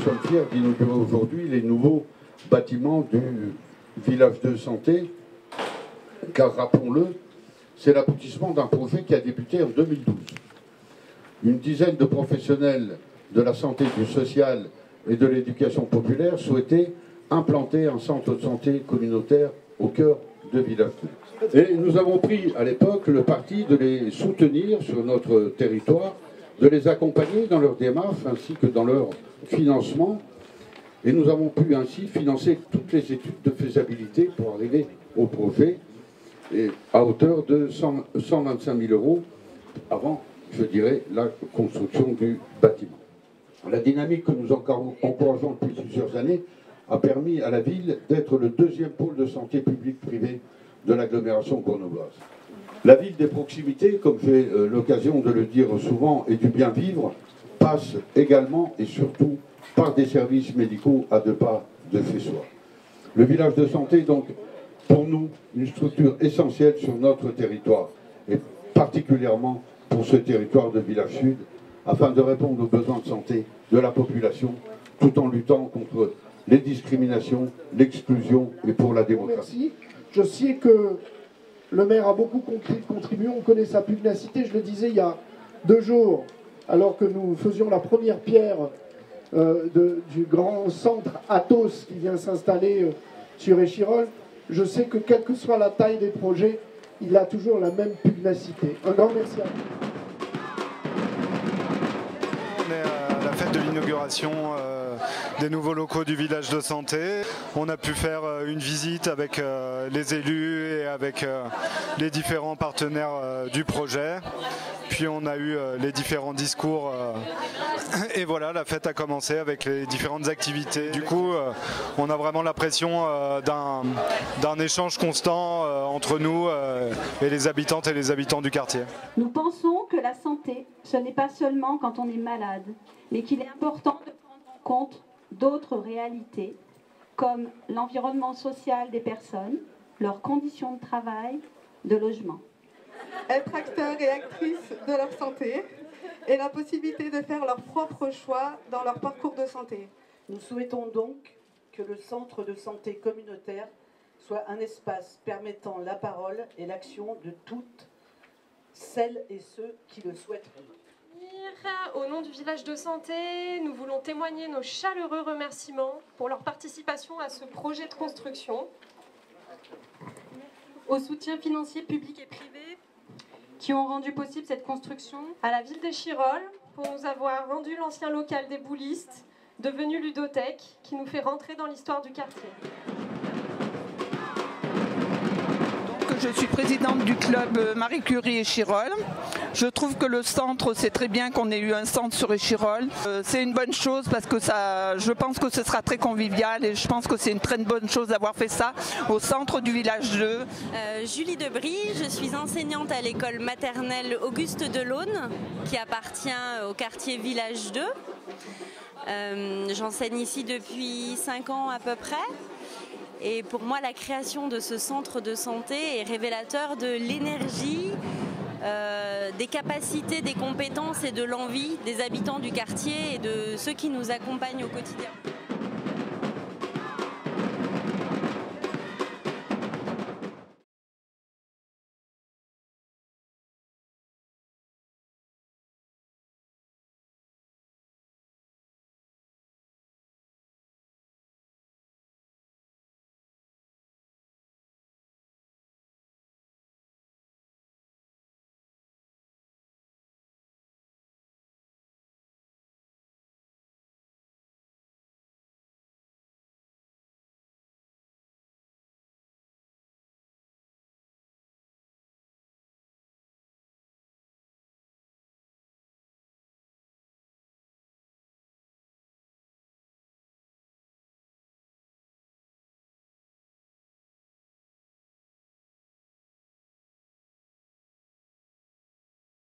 sommes fiers d'inaugurer aujourd'hui les nouveaux bâtiments du village de santé, car rappelons-le, c'est l'aboutissement d'un projet qui a débuté en 2012. Une dizaine de professionnels de la santé, du social et de l'éducation populaire souhaitaient implanter un centre de santé communautaire au cœur de Village 2. Et nous avons pris à l'époque le parti de les soutenir sur notre territoire, de les accompagner dans leur démarche ainsi que dans leur financement. Et nous avons pu ainsi financer toutes les études de faisabilité pour arriver au projet et à hauteur de 125 000 € avant, je dirais, la construction du bâtiment. La dynamique que nous encourageons depuis plusieurs années a permis à la ville d'être le deuxième pôle de santé publique privée de l'agglomération grenobloise. La ville des proximités, comme j'ai l'occasion de le dire souvent, et du bien vivre, passe également et surtout par des services médicaux à 2 pas de chez soi. Le village de santé est donc pour nous une structure essentielle sur notre territoire, et particulièrement pour ce territoire de Village Sud, afin de répondre aux besoins de santé de la population, tout en luttant contre les discriminations, l'exclusion et pour la démocratie. Merci. Je sais que le maire a beaucoup contribué, on connaît sa pugnacité, je le disais il y a 2 jours, alors que nous faisions la première pierre du grand centre Athos qui vient s'installer sur Échirolles. Je sais que quelle que soit la taille des projets, il a toujours la même pugnacité. Un grand merci à vous. On est à la fête de l'inauguration des nouveaux locaux du village de santé. On a pu faire une visite avec les élus et avec les différents partenaires du projet. Puis on a eu les différents discours et voilà, la fête a commencé avec les différentes activités. Du coup, on a vraiment l'impression d'un échange constant entre nous et les habitantes et les habitants du quartier. Nous pensons que la santé, ce n'est pas seulement quand on est malade, mais qu'il est important de prendre en compte d'autres réalités, comme l'environnement social des personnes, leurs conditions de travail, de logement. Être acteurs et actrices de leur santé et la possibilité de faire leurs propres choix dans leur parcours de santé. Nous souhaitons donc que le centre de santé communautaire soit un espace permettant la parole et l'action de toutes celles et ceux qui le souhaitent. Au nom du village de santé, nous voulons témoigner nos chaleureux remerciements pour leur participation à ce projet de construction, au soutien financier public et privé qui ont rendu possible cette construction, à la ville d'Échirolles pour nous avoir rendu l'ancien local des boulistes, devenu ludothèque, qui nous fait rentrer dans l'histoire du quartier. Je suis présidente du club Marie Curie Échirolles. Je trouve que le centre, c'est très bien qu'on ait eu un centre sur Échirolles. C'est une bonne chose parce que je pense que ce sera très convivial et je pense que c'est une très bonne chose d'avoir fait ça au centre du village 2. Julie Debry, je suis enseignante à l'école maternelle Auguste Delaune qui appartient au quartier Village 2. J'enseigne ici depuis 5 ans à peu près. Et pour moi, la création de ce centre de santé est révélateur de l'énergie, des capacités, des compétences et de l'envie des habitants du quartier et de ceux qui nous accompagnent au quotidien.